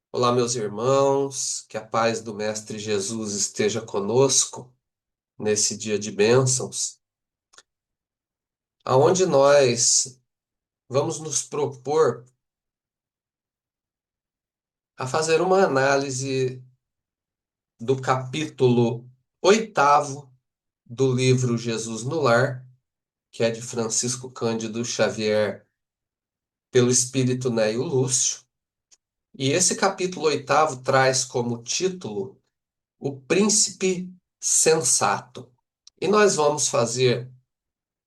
Olá, meus irmãos, que a paz do Mestre Jesus esteja conosco nesse dia de bênçãos, aonde nós vamos nos propor a fazer uma análise do capítulo oitavo do livro Jesus no Lar, que é de Francisco Cândido Xavier, pelo Espírito Neio Lúcio. E esse capítulo oitavo traz como título O Príncipe Sensato. E nós vamos fazer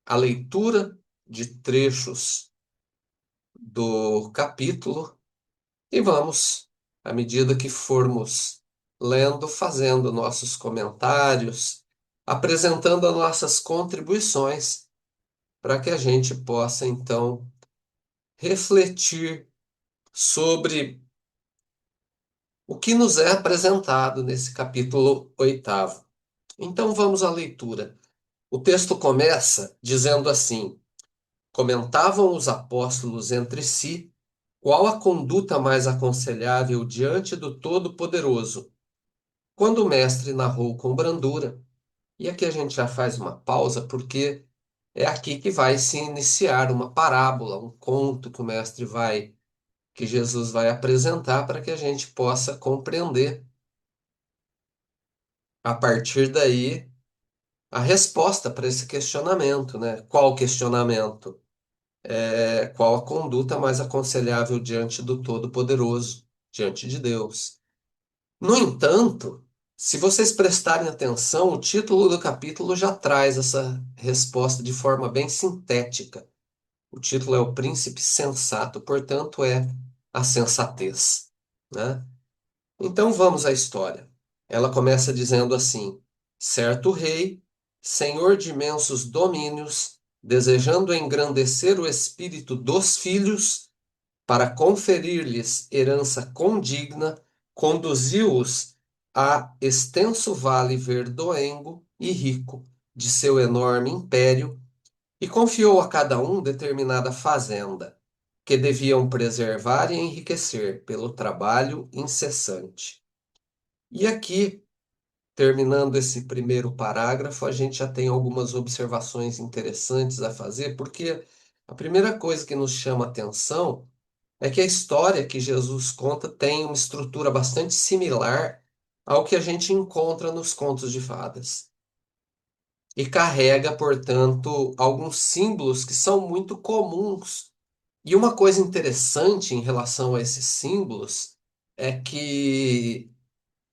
a leitura de trechos do capítulo e vamos, à medida que formos lendo, fazendo nossos comentários, apresentando as nossas contribuições, para que a gente possa, então, refletir sobre o que nos é apresentado nesse capítulo oitavo. Então, vamos à leitura. O texto começa dizendo assim: comentavam os apóstolos entre si qual a conduta mais aconselhável diante do Todo-Poderoso. Quando o mestre narrou com brandura, e aqui a gente já faz uma pausa, porque é aqui que vai se iniciar uma parábola, um conto que o mestre vai, que Jesus vai apresentar para que a gente possa compreender a partir daí a resposta para esse questionamento, né? Qual questionamento? Qual a conduta mais aconselhável diante do Todo-Poderoso, diante de Deus. No entanto, se vocês prestarem atenção, o título do capítulo já traz essa resposta de forma bem sintética. O título é O Príncipe Sensato, portanto, é a sensatez, né? Então vamos à história. Ela começa dizendo assim: certo rei, senhor de imensos domínios, desejando engrandecer o espírito dos filhos, para conferir-lhes herança condigna, conduziu-os a extenso vale verdoengo e rico de seu enorme império e confiou a cada um determinada fazenda, que deviam preservar e enriquecer pelo trabalho incessante. E aqui, terminando esse primeiro parágrafo, a gente já tem algumas observações interessantes a fazer, porque a primeira coisa que nos chama a atenção é que a história que Jesus conta tem uma estrutura bastante similar ao que a gente encontra nos contos de fadas. E carrega, portanto, alguns símbolos que são muito comuns. E uma coisa interessante em relação a esses símbolos é que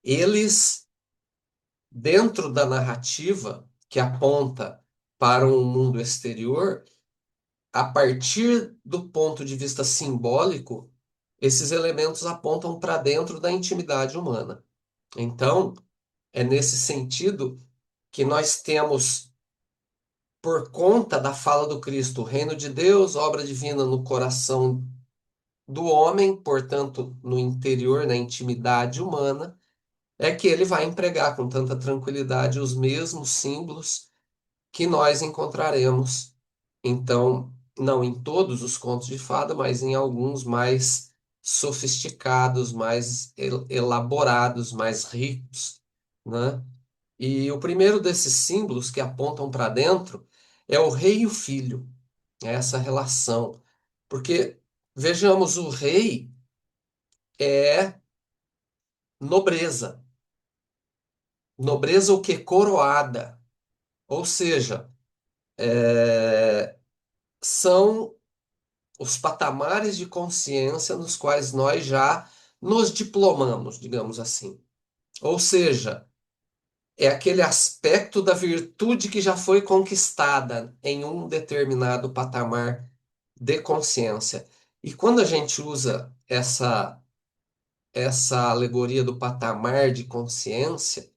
eles, dentro da narrativa que aponta para um mundo exterior, a partir do ponto de vista simbólico, esses elementos apontam para dentro da intimidade humana. Então, é nesse sentido que nós temos, por conta da fala do Cristo, o reino de Deus, obra divina no coração do homem, portanto, no interior, na intimidade humana, é que ele vai empregar com tanta tranquilidade os mesmos símbolos que nós encontraremos, então, não em todos os contos de fada, mas em alguns mais sofisticados, mais elaborados, mais ricos, né? E o primeiro desses símbolos que apontam para dentro é o rei e o filho, é essa relação. Porque, vejamos, o rei é nobreza. Nobreza o que? Coroada. Ou seja, são os patamares de consciência nos quais nós já nos diplomamos, digamos assim. Ou seja, é aquele aspecto da virtude que já foi conquistada em um determinado patamar de consciência. E quando a gente usa essa alegoria do patamar de consciência,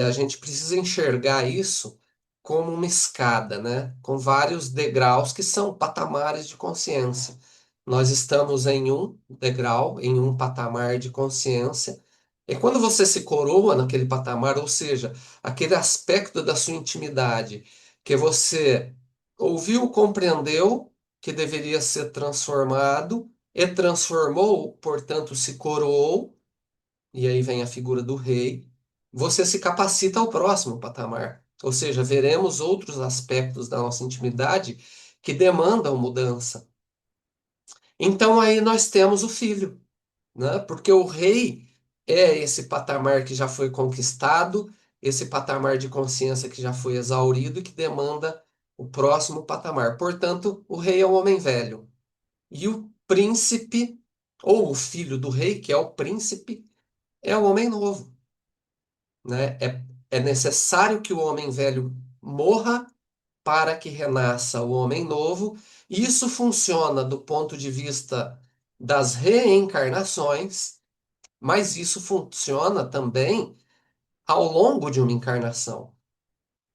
a gente precisa enxergar isso como uma escada, né? Com vários degraus que são patamares de consciência. Nós estamos em um degrau, em um patamar de consciência, e quando você se coroa naquele patamar, ou seja, aquele aspecto da sua intimidade que você ouviu, compreendeu que deveria ser transformado, E transformou, portanto, se coroou, e aí vem a figura do rei, você se capacita ao próximo patamar. Ou seja, veremos outros aspectos da nossa intimidade que demandam mudança. Então aí nós temos o filho, né? Porque o rei é esse patamar que já foi conquistado, esse patamar de consciência que já foi exaurido e que demanda o próximo patamar. Portanto, o rei é um homem velho. E o príncipe, ou o filho do rei, que é o príncipe, é o homem novo, né? É necessário que o homem velho morra para que renasça o homem novo. Isso funciona do ponto de vista das reencarnações, mas isso funciona também ao longo de uma encarnação.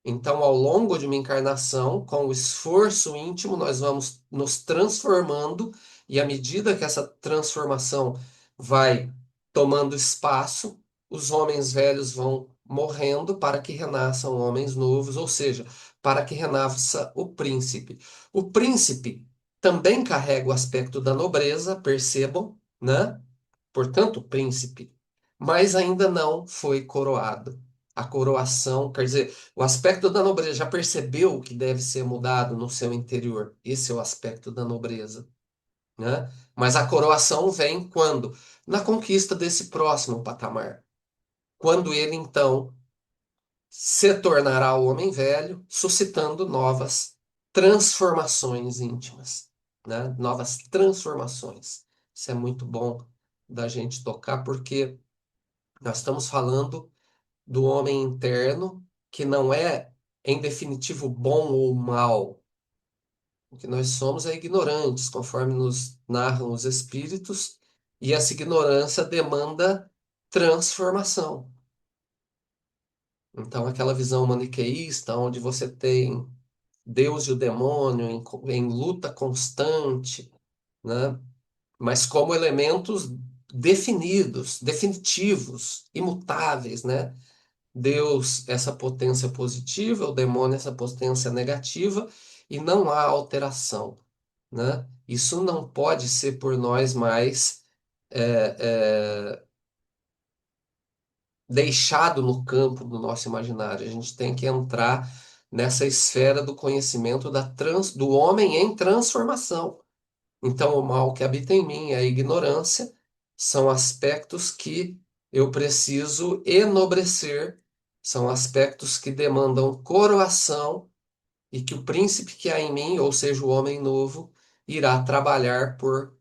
Então, ao longo de uma encarnação, com o esforço íntimo, nós vamos nos transformando, e à medida que essa transformação vai tomando espaço, os homens velhos vão morrendo para que renasçam homens novos, ou seja, para que renasça o príncipe. O príncipe também carrega o aspecto da nobreza, percebam, né? Portanto, príncipe, mas ainda não foi coroado. A coroação, quer dizer, o aspecto da nobreza já percebeu que deve ser mudado no seu interior. Esse é o aspecto da nobreza, né? Mas a coroação vem quando? Na conquista desse próximo patamar. Quando ele, então, se tornará o homem velho, suscitando novas transformações íntimas, né? Novas transformações. Isso é muito bom da gente tocar, porque nós estamos falando do homem interno, que não é, em definitivo, bom ou mal. O que nós somos é ignorantes, conforme nos narram os espíritos, e essa ignorância demanda transformação. Então, aquela visão maniqueísta, onde você tem Deus e o demônio em luta constante, né? Mas como elementos definidos, definitivos, imutáveis, né? Deus, essa potência positiva, o demônio, essa potência negativa, e não há alteração, né? Isso não pode ser por nós mais deixado no campo do nosso imaginário. A gente tem que entrar nessa esfera do conhecimento do homem em transformação. Então, o mal que habita em mim, a ignorância, são aspectos que eu preciso enobrecer, são aspectos que demandam coroação e que o príncipe que há em mim, ou seja, o homem novo, irá trabalhar por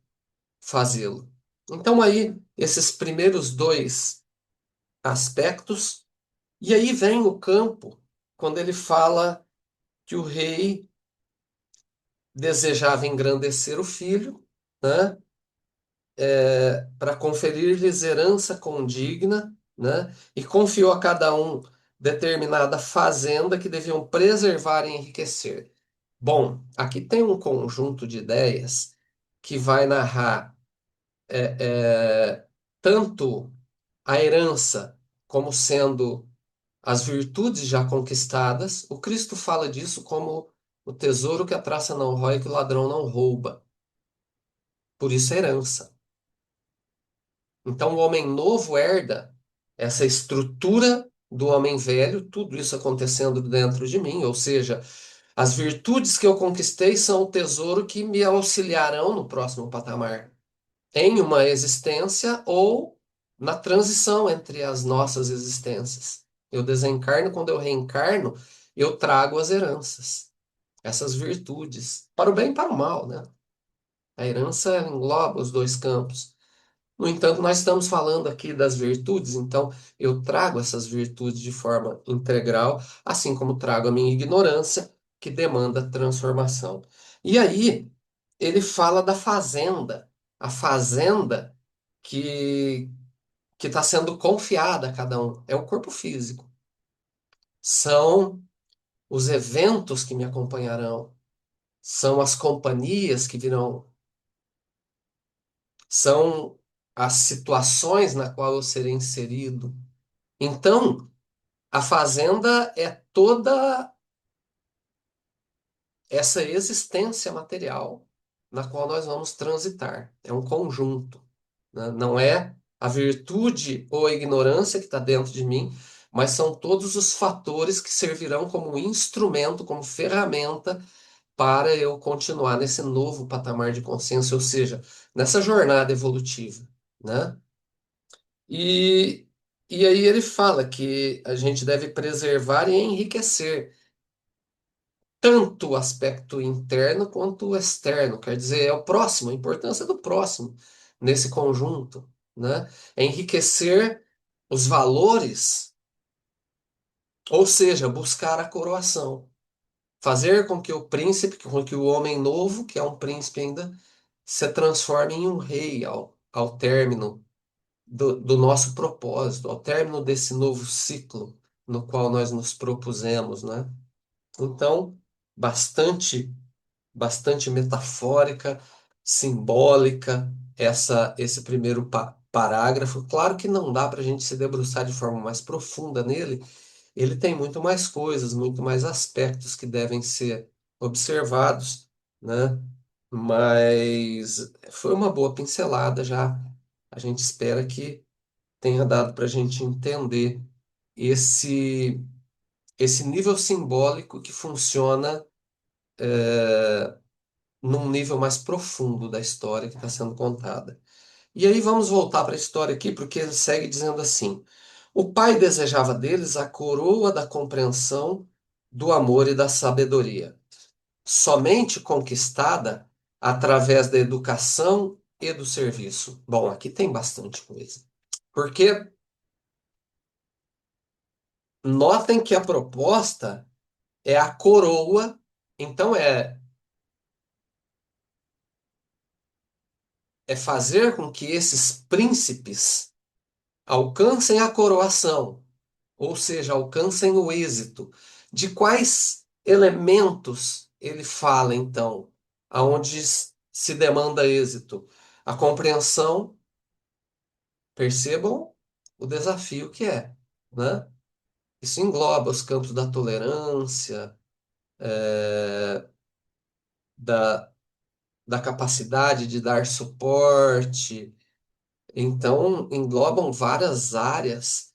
fazê-lo. Então, aí, esses primeiros dois aspectos, e aí vem o campo, quando ele fala que o rei desejava engrandecer o filho, né? Para conferir-lhes herança condigna, né? E confiou a cada um determinada fazenda que deviam preservar e enriquecer. Bom, aqui tem um conjunto de ideias que vai narrar tanto a herança como sendo as virtudes já conquistadas. O Cristo fala disso como o tesouro que a traça não rói, que o ladrão não rouba. Por isso, é herança. Então, o homem novo herda essa estrutura do homem velho, tudo isso acontecendo dentro de mim, ou seja, as virtudes que eu conquistei são o tesouro que me auxiliarão no próximo patamar, em uma existência ou na transição entre as nossas existências. Eu desencarno, quando eu reencarno, eu trago as heranças, essas virtudes, para o bem e para o mal, né? A herança engloba os dois campos. No entanto, nós estamos falando aqui das virtudes, então eu trago essas virtudes de forma integral, assim como trago a minha ignorância, que demanda transformação. E aí, ele fala da fazenda, a fazenda que que está sendo confiada a cada um, é o corpo físico. São os eventos que me acompanharão, são as companhias que virão, são as situações na qual eu serei inserido. Então, a fazenda é toda essa existência material. na qual nós vamos transitar. É um conjunto, né? Não é a virtude ou a ignorância que está dentro de mim, mas são todos os fatores que servirão como instrumento, como ferramenta para eu continuar nesse novo patamar de consciência, ou seja, nessa jornada evolutiva, né? E, e aí ele fala que a gente deve preservar e enriquecer tanto o aspecto interno quanto o externo, quer dizer, é o próximo, a importância do próximo nesse conjunto, né? É enriquecer os valores, ou seja, buscar a coroação, fazer com que o príncipe, com que o homem novo, que é um príncipe ainda, se transforme em um rei ao término do nosso propósito, ao término desse novo ciclo no qual nós nos propusemos, né? Então, bastante bastante metafórica, simbólica, esse primeiro parágrafo. Claro que não dá para a gente se debruçar de forma mais profunda nele, ele tem muito mais coisas, muito mais aspectos que devem ser observados, né? Mas foi uma boa pincelada já. A gente espera que tenha dado para a gente entender esse, esse nível simbólico que funciona num nível mais profundo da história que está sendo contada. E aí vamos voltar para a história aqui, porque ele segue dizendo assim: o pai desejava deles a coroa da compreensão, do amor e da sabedoria, somente conquistada através da educação e do serviço. Bom, aqui tem bastante coisa. Porque notem que a proposta é a coroa, então é fazer com que esses príncipes alcancem a coroação, ou seja, alcancem o êxito. De quais elementos ele fala, então, aonde se demanda êxito? A compreensão, percebam o desafio que é, né? Isso engloba os campos da tolerância, da, da capacidade de dar suporte. Então, englobam várias áreas,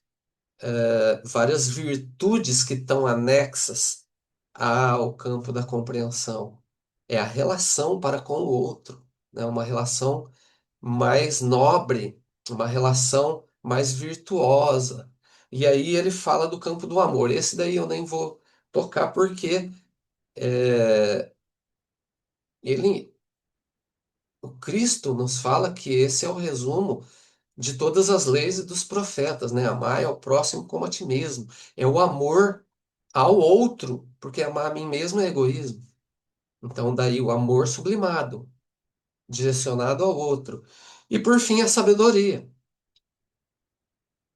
várias virtudes que estão anexas ao campo da compreensão. É a relação para com o outro, né? Uma relação mais nobre, uma relação mais virtuosa. E aí ele fala do campo do amor. Esse daí eu nem vou tocar porque ele, o Cristo nos fala que esse é o resumo de todas as leis e dos profetas, né? Amar ao próximo como a ti mesmo. É o amor ao outro, porque amar a mim mesmo é egoísmo. Então, daí o amor sublimado, direcionado ao outro. E por fim, a sabedoria.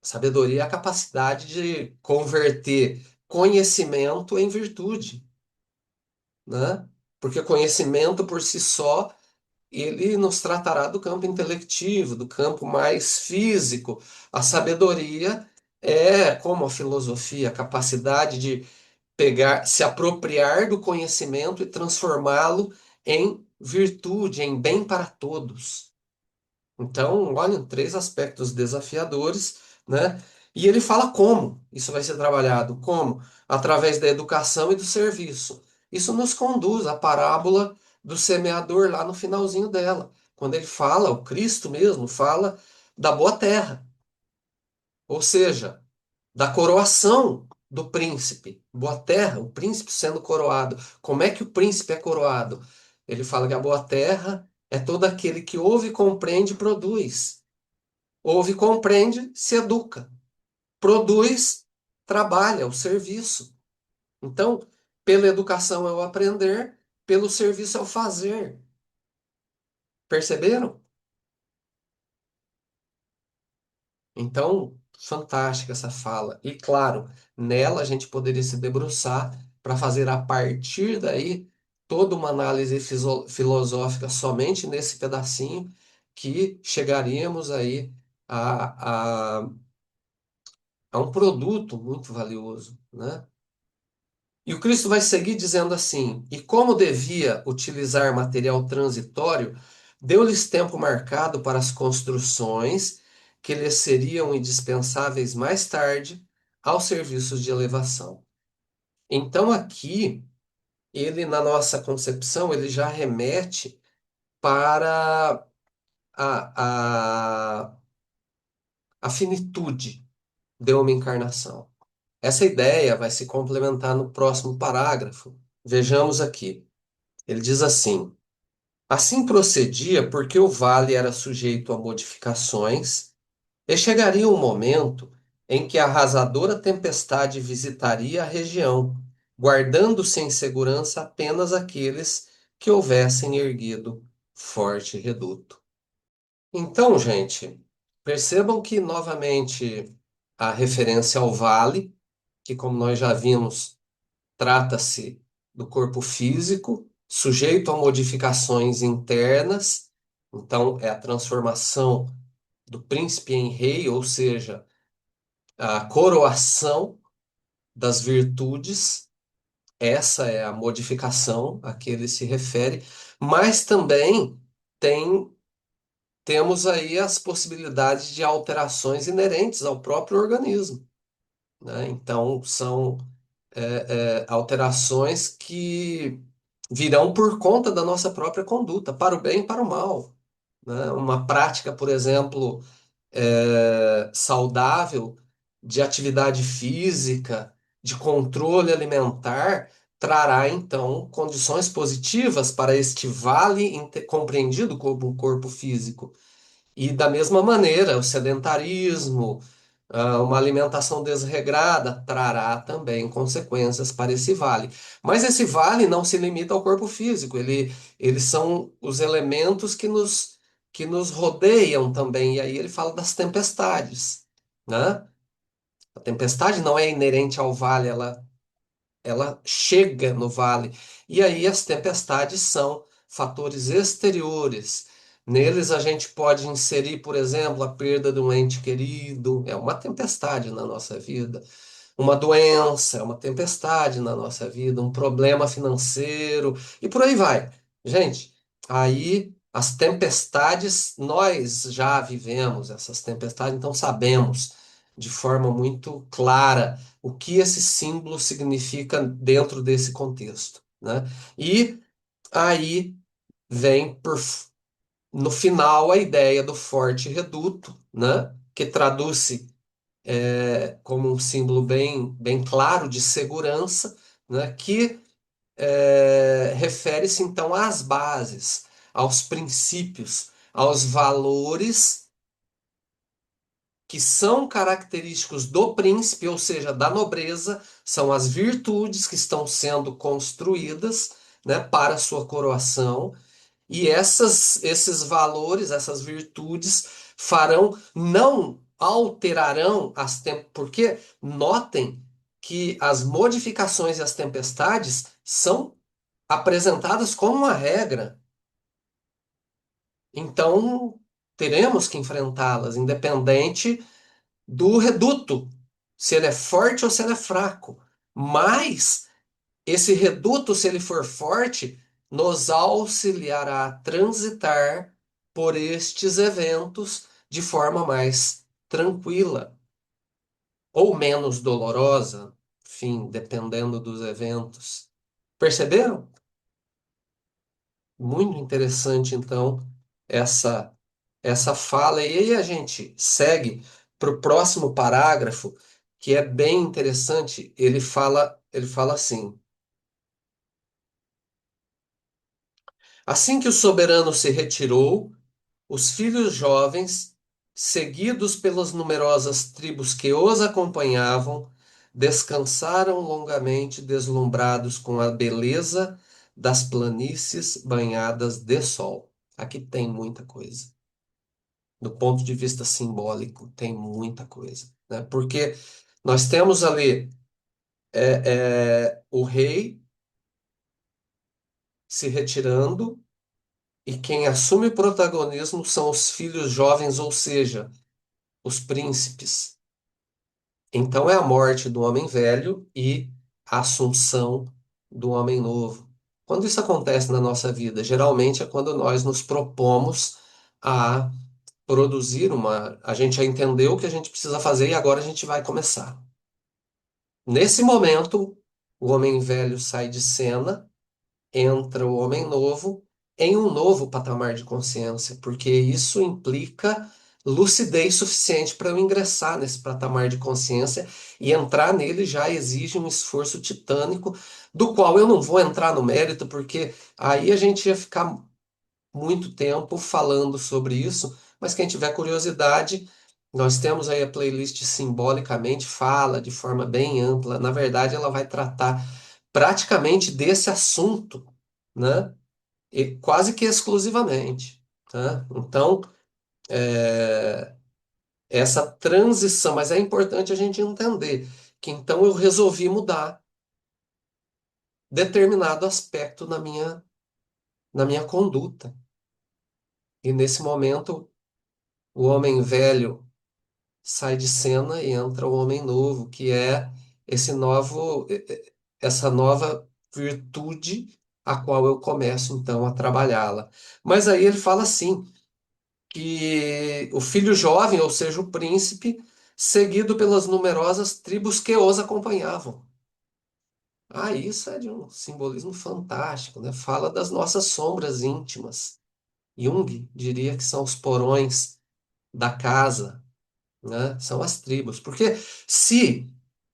Sabedoria é a capacidade de converter conhecimento em virtude, né? Porque conhecimento por si só, ele nos tratará do campo intelectivo, do campo mais físico. A sabedoria é, como a filosofia, a capacidade de pegar, se apropriar do conhecimento e transformá-lo em virtude, em bem para todos. Então, olha, três aspectos desafiadores, né? E ele fala como isso vai ser trabalhado, como? Através da educação e do serviço. Isso nos conduz à parábola do semeador lá no finalzinho dela, quando ele fala, o Cristo mesmo fala da boa terra, ou seja, da coroação do príncipe. Boa terra, o príncipe sendo coroado. Como é que o príncipe é coroado? Ele fala que a boa terra é todo aquele que ouve, compreende e produz. Ouve, compreende, se educa. Produz, trabalha, o serviço. Então, pela educação é o aprender, pelo serviço é o fazer. Perceberam? Então, fantástica essa fala. E claro, nela a gente poderia se debruçar para fazer a partir daí toda uma análise filosófica somente nesse pedacinho que chegaríamos aí a, a, a um produto muito valioso, né? E o Cristo vai seguir dizendo assim: E como devia utilizar material transitório, deu-lhes tempo marcado para as construções que lhes seriam indispensáveis mais tarde aos serviços de elevação. Então, aqui, ele, na nossa concepção, ele já remete para a, a finitude de uma encarnação. Essa ideia vai se complementar no próximo parágrafo. Vejamos aqui. Ele diz assim: Assim procedia porque o vale era sujeito a modificações, e chegaria um momento em que a arrasadora tempestade visitaria a região, guardando-se em segurança apenas aqueles que houvessem erguido forte reduto. Então, gente, percebam que novamente a referência ao vale, que como nós já vimos, trata-se do corpo físico, sujeito a modificações internas, então é a transformação do príncipe em rei, ou seja, a coroação das virtudes, essa é a modificação a que ele se refere, mas também tem temos aí as possibilidades de alterações inerentes ao próprio organismo, né? Então, são alterações que virão por conta da nossa própria conduta, para o bem e para o mal, né? Uma prática, por exemplo, saudável de atividade física, de controle alimentar, trará então condições positivas para este vale compreendido como um corpo físico. E da mesma maneira, o sedentarismo, uma alimentação desregrada trará também consequências para esse vale. Mas esse vale não se limita ao corpo físico, eles são os elementos que nos rodeiam também. E aí ele fala das tempestades, né? A tempestade não é inerente ao vale, ela chega no vale. E aí as tempestades são fatores exteriores. Neles a gente pode inserir, por exemplo, a perda de um ente querido, é uma tempestade na nossa vida. Uma doença, é uma tempestade na nossa vida, um problema financeiro e por aí vai. Gente, aí as tempestades, nós já vivemos essas tempestades, então sabemos de forma muito clara o que esse símbolo significa dentro desse contexto, né? E aí vem no final a ideia do forte reduto, né? Que traduz-se como um símbolo bem claro de segurança, né? Que refere-se então às bases, aos princípios, aos valores que são característicos do príncipe, ou seja, da nobreza, são as virtudes que estão sendo construídas, né, para a sua coroação, e esses valores, essas virtudes farão, não alterarão porque notem que as modificações e as tempestades são apresentadas como uma regra. Então, teremos que enfrentá-las, independente do reduto, se ele é forte ou se ele é fraco. Mas esse reduto, se ele for forte, nos auxiliará a transitar por estes eventos de forma mais tranquila ou menos dolorosa, enfim, dependendo dos eventos. Perceberam? Muito interessante, então, essa essa fala. E aí a gente segue para o próximo parágrafo, que é bem interessante. Ele fala assim: Assim que o soberano se retirou, os filhos jovens, seguidos pelas numerosas tribos que os acompanhavam, descansaram longamente, deslumbrados com a beleza das planícies banhadas de sol. Aqui tem muita coisa. Do ponto de vista simbólico, tem muita coisa, né? Porque nós temos ali o rei se retirando e quem assume o protagonismo são os filhos jovens, ou seja, os príncipes. Então é a morte do homem velho e a assunção do homem novo. Quando isso acontece na nossa vida? Geralmente é quando nós nos propomos a produzir uma. A gente já entendeu o que a gente precisa fazer e agora a gente vai começar. Nesse momento, o homem velho sai de cena, entra o homem novo em um novo patamar de consciência, porque isso implica lucidez suficiente para eu ingressar nesse patamar de consciência e entrar nele já exige um esforço titânico, do qual eu não vou entrar no mérito, porque aí a gente ia ficar muito tempo falando sobre isso, mas quem tiver curiosidade, nós temos aí a playlist simbolicamente, fala de forma bem ampla. Na verdade, ela vai tratar praticamente desse assunto, né? E quase que exclusivamente, tá? Então, essa transição, mas é importante a gente entender que então eu resolvi mudar determinado aspecto na minha conduta. E nesse momento, o homem velho sai de cena e entra o homem novo, que é esse novo, essa nova virtude a qual eu começo então a trabalhá-la. Mas aí ele fala assim, que o filho jovem, ou seja, o príncipe, seguido pelas numerosas tribos que os acompanhavam. Ah, isso é de um simbolismo fantástico, né? Fala das nossas sombras íntimas. Jung diria que são os porões da casa, né? São as tribos. Porque se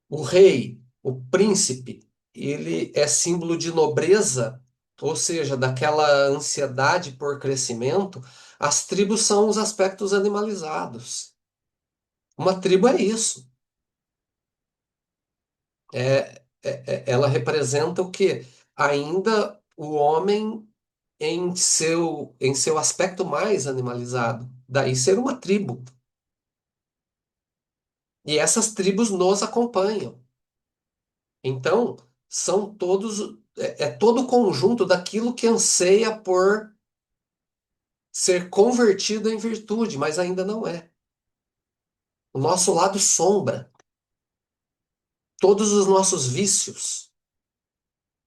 o rei, o príncipe, ele é símbolo de nobreza, ou seja, daquela ansiedade por crescimento, as tribos são os aspectos animalizados. Uma tribo é isso. Ela representa o quê? Ainda o homem em seu aspecto mais animalizado. Daí ser uma tribo. E essas tribos nos acompanham. Então, são todos, é todo o conjunto daquilo que anseia por ser convertido em virtude, mas ainda não é. O nosso lado sombra, todos os nossos vícios,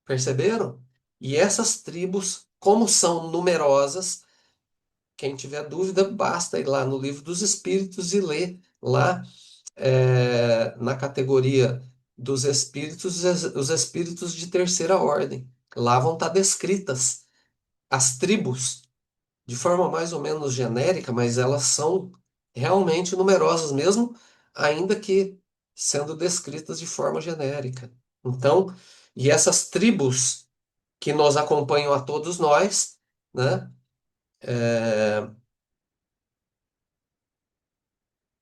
perceberam? E essas tribos, como são numerosas, quem tiver dúvida, basta ir lá no Livro dos Espíritos e ler lá na categoria dos espíritos, os espíritos de terceira ordem. Lá vão estar descritas as tribos de forma mais ou menos genérica, mas elas são realmente numerosas, mesmo ainda que sendo descritas de forma genérica. Então, e essas tribos que nos acompanham a todos nós, né,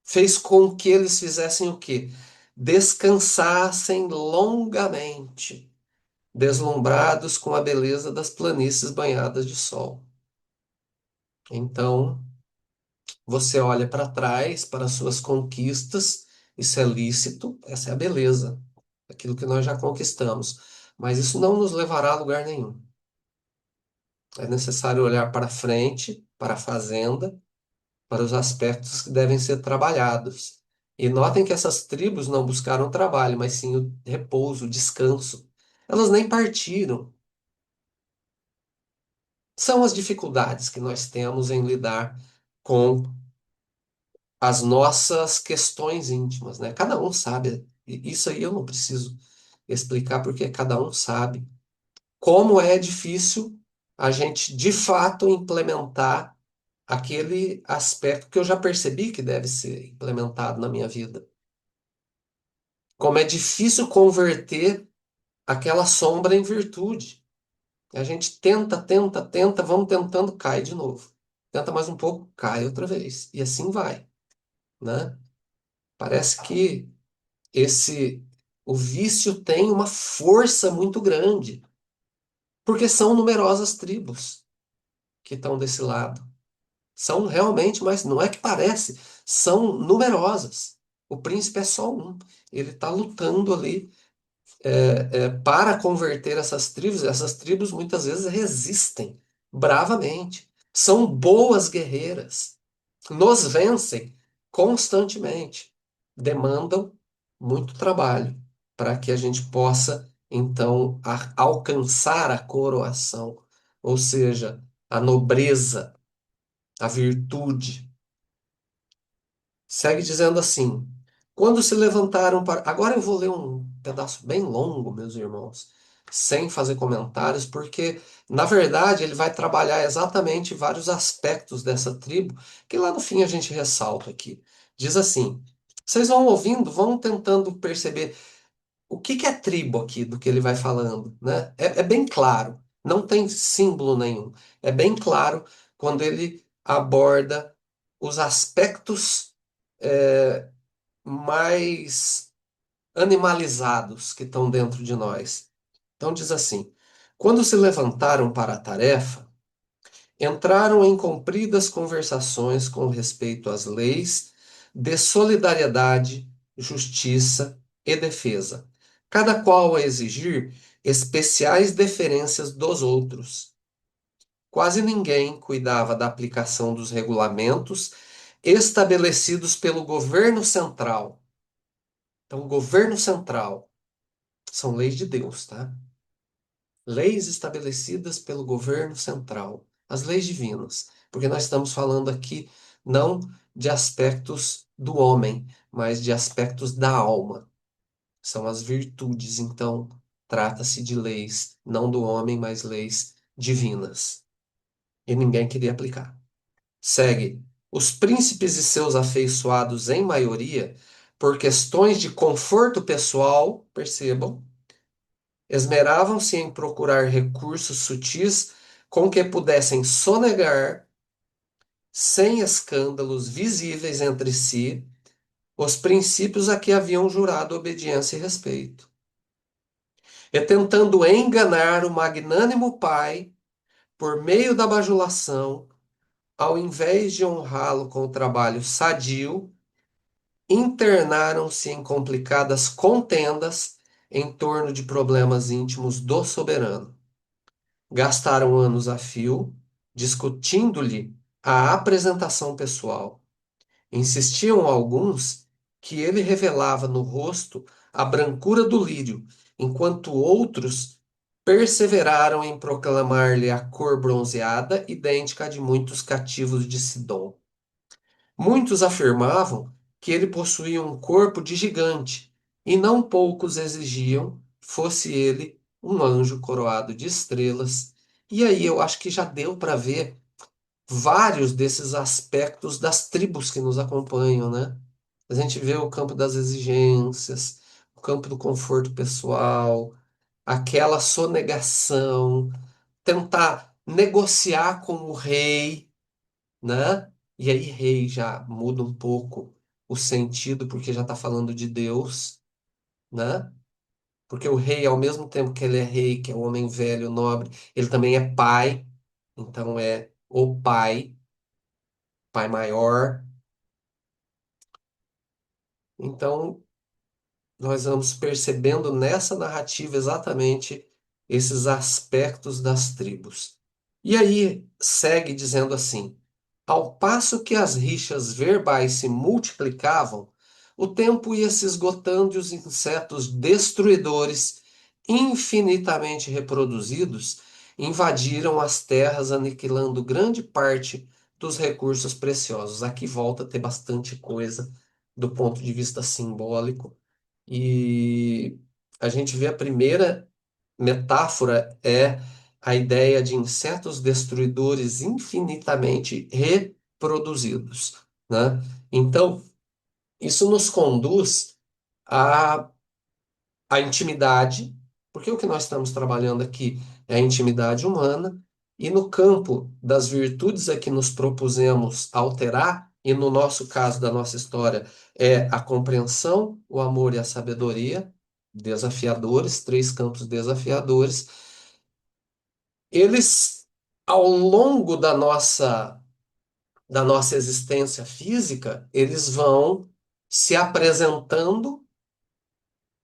fez com que eles fizessem o quê? Descansassem longamente, deslumbrados com a beleza das planícies banhadas de sol. Então, você olha para trás, para as suas conquistas, isso é lícito, essa é a beleza, aquilo que nós já conquistamos. Mas isso não nos levará a lugar nenhum. É necessário olhar para frente, para a fazenda, para os aspectos que devem ser trabalhados. E notem que essas tribos não buscaram trabalho, mas sim o repouso, o descanso. Elas nem partiram. São as dificuldades que nós temos em lidar com as nossas questões íntimas, né? Cada um sabe. Isso aí eu não preciso explicar, porque cada um sabe como é difícil a gente, de fato, implementar aquele aspecto que eu já percebi que deve ser implementado na minha vida. Como é difícil converter aquela sombra em virtude. A gente tenta, tenta, tenta, vamos tentando, cai de novo. Tenta mais um pouco, cai outra vez. E assim vai, né? Parece que esse o vício tem uma força muito grande, porque são numerosas tribos que estão desse lado. São realmente, mas não é que parece, são numerosas. O príncipe é só um. Ele está lutando ali para converter essas tribos. Essas tribos muitas vezes resistem bravamente. São boas guerreiras. Nos vencem constantemente. Demandam muito trabalho para que a gente possa então alcançar a coroação, ou seja, a nobreza, a virtude. Segue dizendo assim: quando se levantaram para. Agora eu vou ler um pedaço bem longo, meus irmãos, sem fazer comentários, porque, na verdade, ele vai trabalhar exatamente vários aspectos dessa tribo, que lá no fim a gente ressalta aqui. Diz assim: vocês vão ouvindo, vão tentando perceber o que que é tribo aqui do que ele vai falando, né? É bem claro, não tem símbolo nenhum. É bem claro quando ele aborda os aspectos mais animalizados que estão dentro de nós. Então diz assim: quando se levantaram para a tarefa, entraram em compridas conversações com respeito às leis de solidariedade, justiça e defesa, cada qual a exigir especiais deferências dos outros. Quase ninguém cuidava da aplicação dos regulamentos estabelecidos pelo governo central. Então, o governo central são leis de Deus, tá? Leis estabelecidas pelo governo central, as leis divinas, porque nós estamos falando aqui não de aspectos do homem, mas de aspectos da alma. São as virtudes, então trata-se de leis, não do homem, mas leis divinas. E ninguém queria aplicar. Segue. Os príncipes e seus afeiçoados, em maioria, por questões de conforto pessoal, percebam, esmeravam-se em procurar recursos sutis com que pudessem sonegar, sem escândalos visíveis entre si, os princípios a que haviam jurado obediência e respeito. E tentando enganar o magnânimo pai por meio da bajulação, ao invés de honrá-lo com o trabalho sadio, internaram-se em complicadas contendas em torno de problemas íntimos do soberano. Gastaram anos a fio discutindo-lhe a apresentação pessoal. Insistiam alguns que ele revelava no rosto a brancura do lírio, enquanto outros perseveraram em proclamar-lhe a cor bronzeada, idêntica à de muitos cativos de Sidom. Muitos afirmavam que ele possuía um corpo de gigante, e não poucos exigiam fosse ele um anjo coroado de estrelas. E aí eu acho que já deu para ver vários desses aspectos das tribos que nos acompanham, né? A gente vê o campo das exigências, o campo do conforto pessoal, aquela sonegação, tentar negociar com o rei, né? E aí, rei já muda um pouco o sentido, porque já está falando de Deus, né? Porque o rei, ao mesmo tempo que ele é rei, que é um homem velho, nobre, ele também é pai, então é o pai, pai maior. Então, nós vamos percebendo nessa narrativa exatamente esses aspectos das tribos. E aí segue dizendo assim: ao passo que as rixas verbais se multiplicavam, o tempo ia se esgotando e os insetos destruidores, infinitamente reproduzidos, invadiram as terras, aniquilando grande parte dos recursos preciosos. Aqui volta a ter bastante coisa do ponto de vista simbólico. E a gente vê a primeira metáfora é a ideia de insetos destruidores infinitamente reproduzidos, né? Então, isso nos conduz à, à intimidade, porque o que nós estamos trabalhando aqui é a intimidade humana, e no campo das virtudes é que nos propusemos alterar, e no nosso caso da nossa história é a compreensão, o amor e a sabedoria, desafiadores, três campos desafiadores. Eles, ao longo da nossa existência física, eles vão se apresentando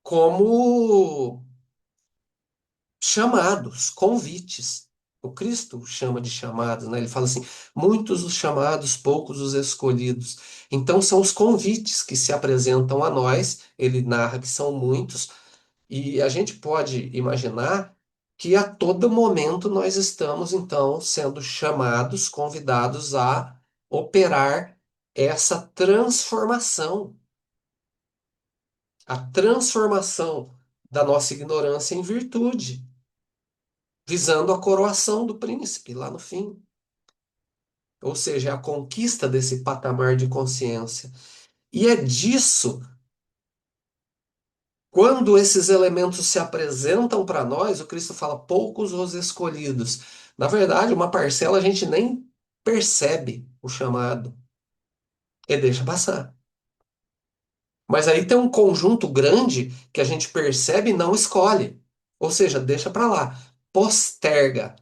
como chamados, convites. O Cristo chama de chamados, né? Ele fala assim: muitos os chamados, poucos os escolhidos. Então são os convites que se apresentam a nós. Ele narra que são muitos, E a gente pode imaginar que a todo momento nós estamos, então, sendo chamados, convidados a operar essa transformação, a transformação da nossa ignorância em virtude, visando a coroação do príncipe lá no fim. Ou seja, a conquista desse patamar de consciência. E é disso, quando esses elementos se apresentam para nós, o Cristo fala, poucos os escolhidos. Na verdade, uma parcela a gente nem percebe o chamado e deixa passar. Mas aí tem um conjunto grande que a gente percebe e não escolhe. Ou seja, deixa para lá, posterga.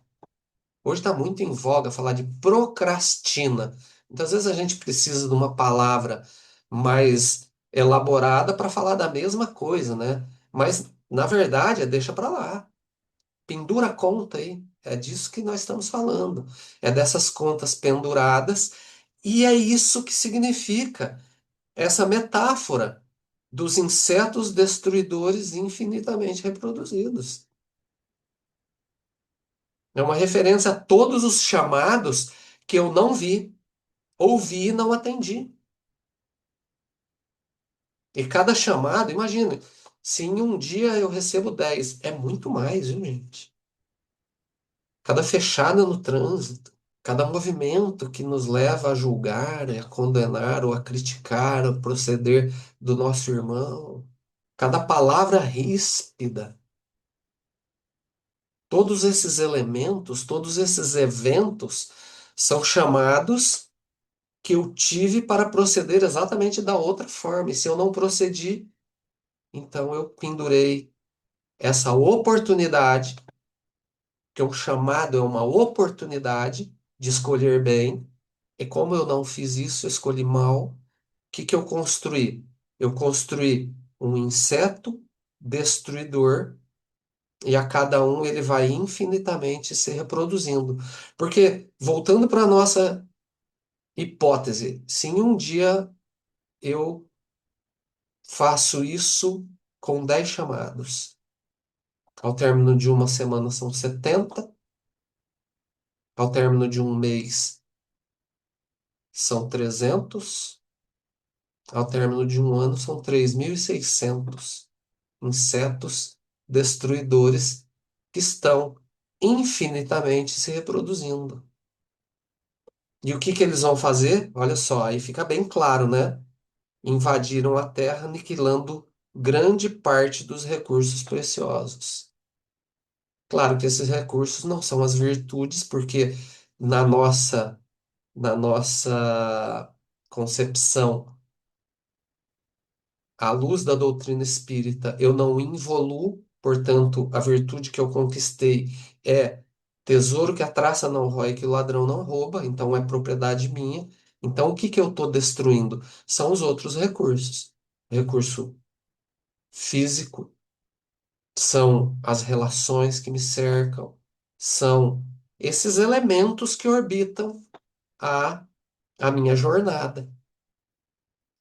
Hoje está muito em voga falar de procrastina. Muitas vezes a gente precisa de uma palavra mais elaborada para falar da mesma coisa, né? Mas, na verdade, é deixa para lá. Pendura a conta aí. É disso que nós estamos falando. É dessas contas penduradas. E é isso que significa essa metáfora dos insetos destruidores infinitamente reproduzidos. É uma referência a todos os chamados que eu não vi, ouvi e não atendi. E cada chamado, imagina, se em um dia eu recebo 10, é muito mais, viu, gente? Cada fechada no trânsito, cada movimento que nos leva a julgar, a condenar ou a criticar o proceder do nosso irmão, cada palavra ríspida, todos esses elementos, todos esses eventos são chamados que eu tive para proceder exatamente da outra forma. E se eu não procedi, então eu pendurei essa oportunidade, que o chamado é uma oportunidade de escolher bem. E como eu não fiz isso, eu escolhi mal, o que que eu construí? Eu construí um inseto destruidor e a cada um ele vai infinitamente se reproduzindo. Porque, voltando para a nossa hipótese, se em um dia eu faço isso com 10 chamados. Ao término de uma semana são 70, ao término de um mês são 300, ao término de um ano são 3.600 insetos destruidores que estão infinitamente se reproduzindo. E o que que eles vão fazer? Olha só, aí fica bem claro, né? Invadiram a Terra, aniquilando grande parte dos recursos preciosos. Claro que esses recursos não são as virtudes, porque na nossa concepção, à luz da doutrina espírita, eu não involuo, portanto, a virtude que eu conquistei é tesouro que a traça não rói, que o ladrão não rouba, então é propriedade minha. Então, o que que eu estou destruindo? São os outros recursos. Recurso físico, são as relações que me cercam, são esses elementos que orbitam a, a minha jornada.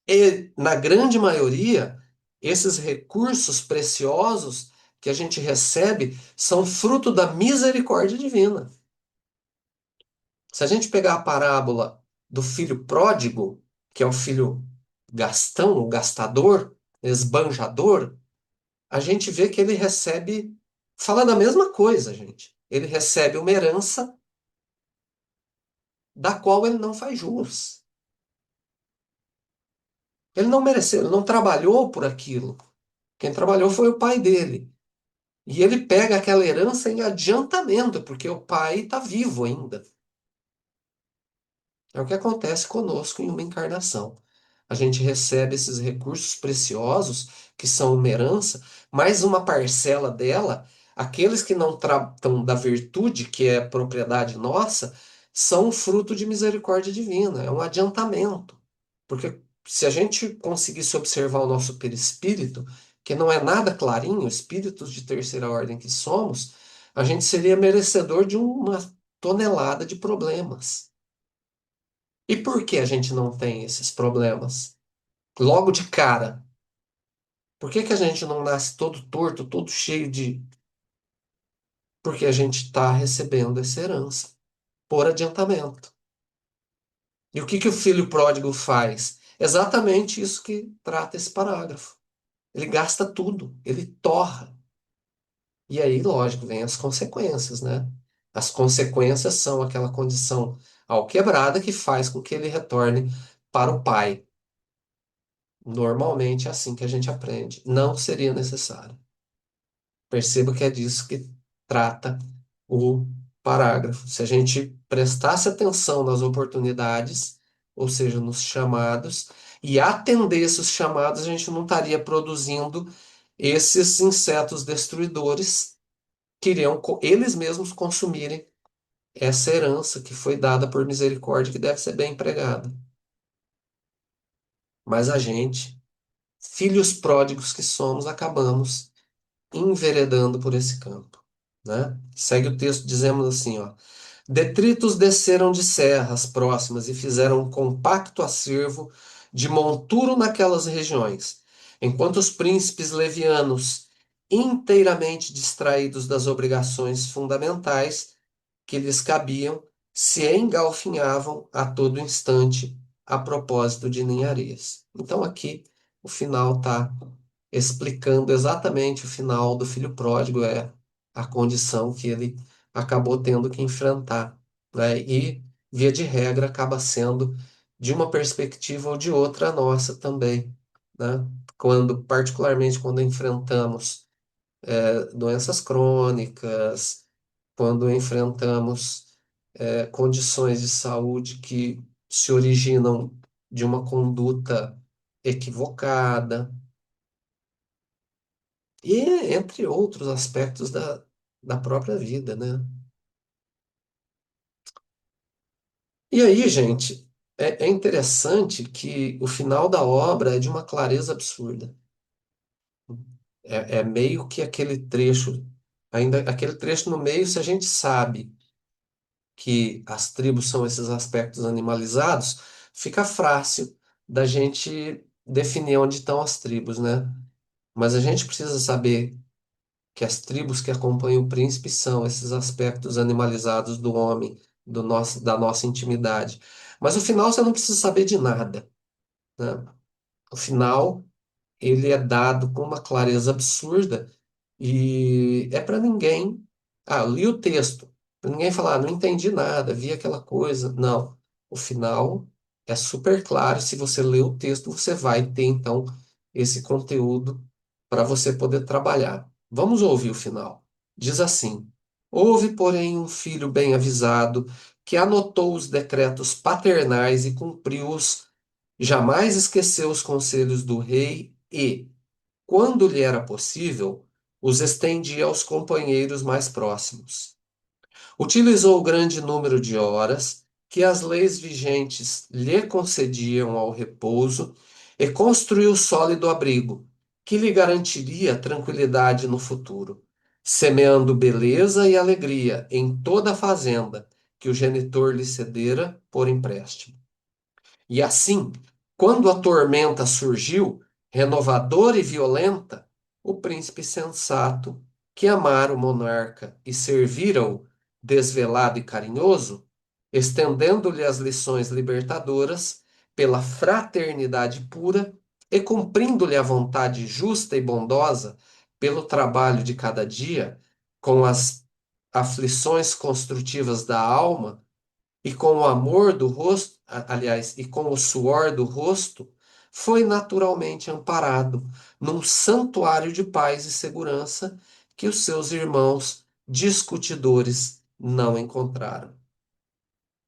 E, na grande maioria, esses recursos preciosos que a gente recebe são fruto da misericórdia divina. Se a gente pegar a parábola do filho pródigo, que é o filho gastão, o gastador, esbanjador, a gente vê que ele recebe, fala da mesma coisa, gente. Ele recebe uma herança da qual ele não faz jus. Ele não mereceu, ele não trabalhou por aquilo. Quem trabalhou foi o pai dele. E ele pega aquela herança em adiantamento, porque o pai está vivo ainda. É o que acontece conosco em uma encarnação. A gente recebe esses recursos preciosos, que são uma herança, mais uma parcela dela, aqueles que não tratam da virtude, que é propriedade nossa, são fruto de misericórdia divina, é um adiantamento. Porque se a gente conseguisse observar o nosso perispírito, que não é nada clarinho, espíritos de terceira ordem que somos, a gente seria merecedor de uma tonelada de problemas. E por que a gente não tem esses problemas? Logo de cara. Por que que a gente não nasce todo torto, todo cheio de. Porque a gente está recebendo essa herança por adiantamento. E o que que o filho pródigo faz? Exatamente isso que trata esse parágrafo. Ele gasta tudo, ele torra. E aí, lógico, vem as consequências, né? As consequências são aquela condição alquebrada que faz com que ele retorne para o pai. Normalmente é assim que a gente aprende. Não seria necessário. Perceba que é disso que trata o parágrafo. Se a gente prestasse atenção nas oportunidades, ou seja, nos chamados, e atendesse os chamados, a gente não estaria produzindo esses insetos destruidores que iriam eles mesmos consumirem essa herança que foi dada por misericórdia, que deve ser bem empregada. Mas a gente, filhos pródigos que somos, acabamos enveredando por esse campo, né? Segue o texto, dizemos assim, ó: detritos desceram de serras próximas e fizeram um compacto acervo de monturo naquelas regiões, enquanto os príncipes levianos, inteiramente distraídos das obrigações fundamentais que lhes cabiam, se engalfinhavam a todo instante a propósito de ninharias. Então aqui o final está explicando exatamente o final do filho pródigo, é a condição que ele acabou tendo que enfrentar, né? E, via de regra, acaba sendo de uma perspectiva ou de outra a nossa também, né? Quando, particularmente quando enfrentamos doenças crônicas, quando enfrentamos condições de saúde que se originam de uma conduta equivocada, e entre outros aspectos da própria vida, né? E aí, gente, é interessante que o final da obra é de uma clareza absurda. É meio que aquele trecho, ainda aquele trecho no meio, se a gente sabe que as tribos são esses aspectos animalizados, fica fácil da gente definir onde estão as tribos, né? Mas a gente precisa saber que as tribos que acompanham o príncipe são esses aspectos animalizados do homem, da nossa intimidade. Mas o final você não precisa saber de nada, né? O final ele é dado com uma clareza absurda e é para ninguém. Ah, eu li o texto, para ninguém falar, não entendi nada, vi aquela coisa. Não, o final é super claro. Se você ler o texto, você vai ter então esse conteúdo para você poder trabalhar. Vamos ouvir o final. Diz assim: houve, porém, um filho bem avisado que anotou os decretos paternais e cumpriu-os. Jamais esqueceu os conselhos do rei e, quando lhe era possível, os estendia aos companheiros mais próximos. Utilizou o grande número de horas que as leis vigentes lhe concediam ao repouso e construiu sólido abrigo, que lhe garantiria tranquilidade no futuro, semeando beleza e alegria em toda a fazenda que o genitor lhe cedera por empréstimo. E assim, quando a tormenta surgiu, renovadora e violenta, o príncipe sensato, que amara o monarca e servira-o desvelado e carinhoso, estendendo-lhe as lições libertadoras pela fraternidade pura e cumprindo-lhe a vontade justa e bondosa pelo trabalho de cada dia, com as aflições construtivas da alma, e com o amor do rosto, aliás, e com o suor do rosto, foi naturalmente amparado num santuário de paz e segurança que os seus irmãos discutidores não encontraram.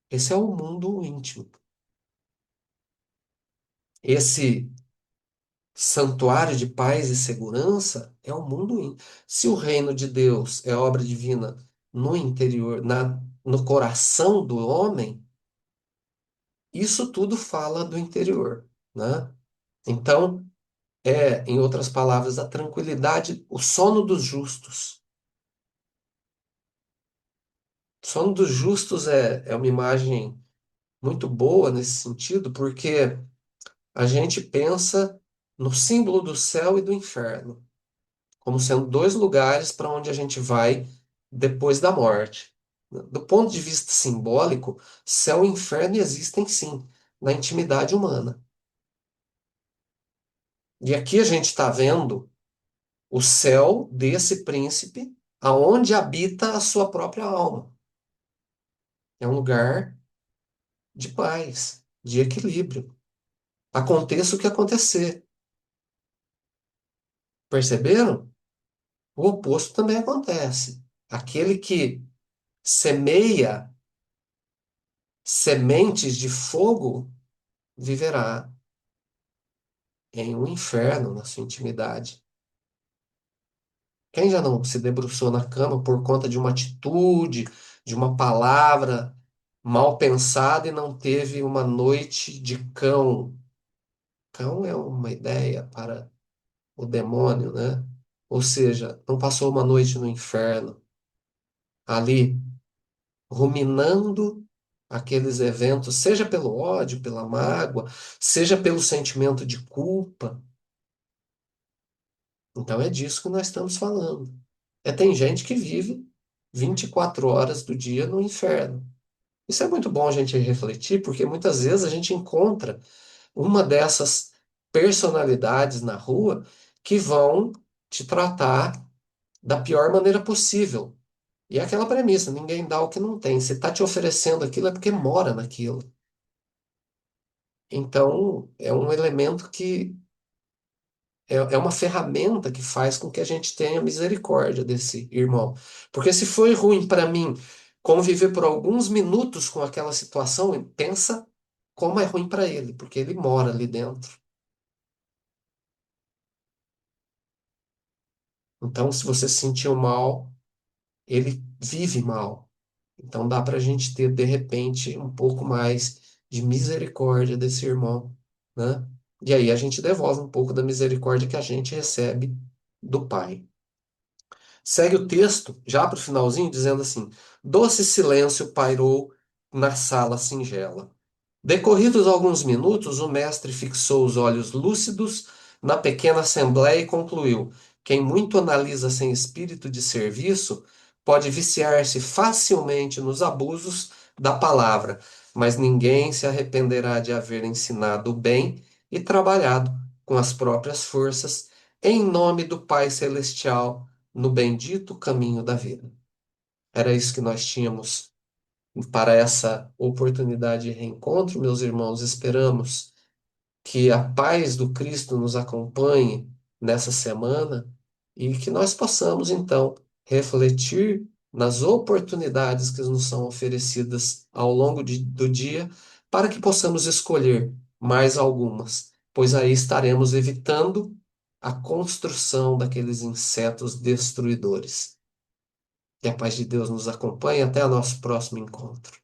Esse é o mundo íntimo. Esse santuário de paz e segurança é o mundo íntimo. Se o reino de Deus é obra divina no interior, no coração do homem, isso tudo fala do interior, né? Então, em outras palavras, a tranquilidade, o sono dos justos. O sono dos justos é uma imagem muito boa nesse sentido, porque a gente pensa. no símbolo do céu e do inferno, como sendo dois lugares para onde a gente vai depois da morte. Do ponto de vista simbólico, céu e inferno existem sim, na intimidade humana. E aqui a gente está vendo o céu desse príncipe, aonde habita a sua própria alma. É um lugar de paz, de equilíbrio. Aconteça o que acontecer. Perceberam? O oposto também acontece. Aquele que semeia sementes de fogo viverá em um inferno na sua intimidade. Quem já não se debruçou na cama por conta de uma atitude, de uma palavra mal pensada e não teve uma noite de cão? Cão é uma ideia para o demônio, né? Ou seja, não passou uma noite no inferno, ali ruminando aqueles eventos, seja pelo ódio, pela mágoa, seja pelo sentimento de culpa. Então é disso que nós estamos falando. Tem gente que vive 24 horas do dia no inferno. Isso é muito bom a gente refletir, porque muitas vezes a gente encontra uma dessas personalidades na rua que vão te tratar da pior maneira possível. E é aquela premissa, ninguém dá o que não tem. Se está te oferecendo aquilo é porque mora naquilo. Então, é um elemento que é uma ferramenta que faz com que a gente tenha misericórdia desse irmão. Porque se foi ruim para mim conviver por alguns minutos com aquela situação, pensa como é ruim para ele, porque ele mora ali dentro. Então, se você se sentiu mal, ele vive mal. Então, dá para a gente ter, de repente, um pouco mais de misericórdia desse irmão, né? E aí a gente devolve um pouco da misericórdia que a gente recebe do Pai. Segue o texto, já para o finalzinho, dizendo assim: doce silêncio pairou na sala singela. Decorridos alguns minutos, o mestre fixou os olhos lúcidos na pequena assembleia e concluiu: quem muito analisa sem espírito de serviço pode viciar-se facilmente nos abusos da palavra, mas ninguém se arrependerá de haver ensinado o bem e trabalhado com as próprias forças em nome do Pai Celestial no bendito caminho da vida. Era isso que nós tínhamos para essa oportunidade de reencontro, meus irmãos. Esperamos que a paz do Cristo nos acompanhe nessa semana e que nós possamos, então, refletir nas oportunidades que nos são oferecidas ao longo do dia, para que possamos escolher mais algumas, pois aí estaremos evitando a construção daqueles insetos destruidores. Que a paz de Deus nos acompanhe até o nosso próximo encontro.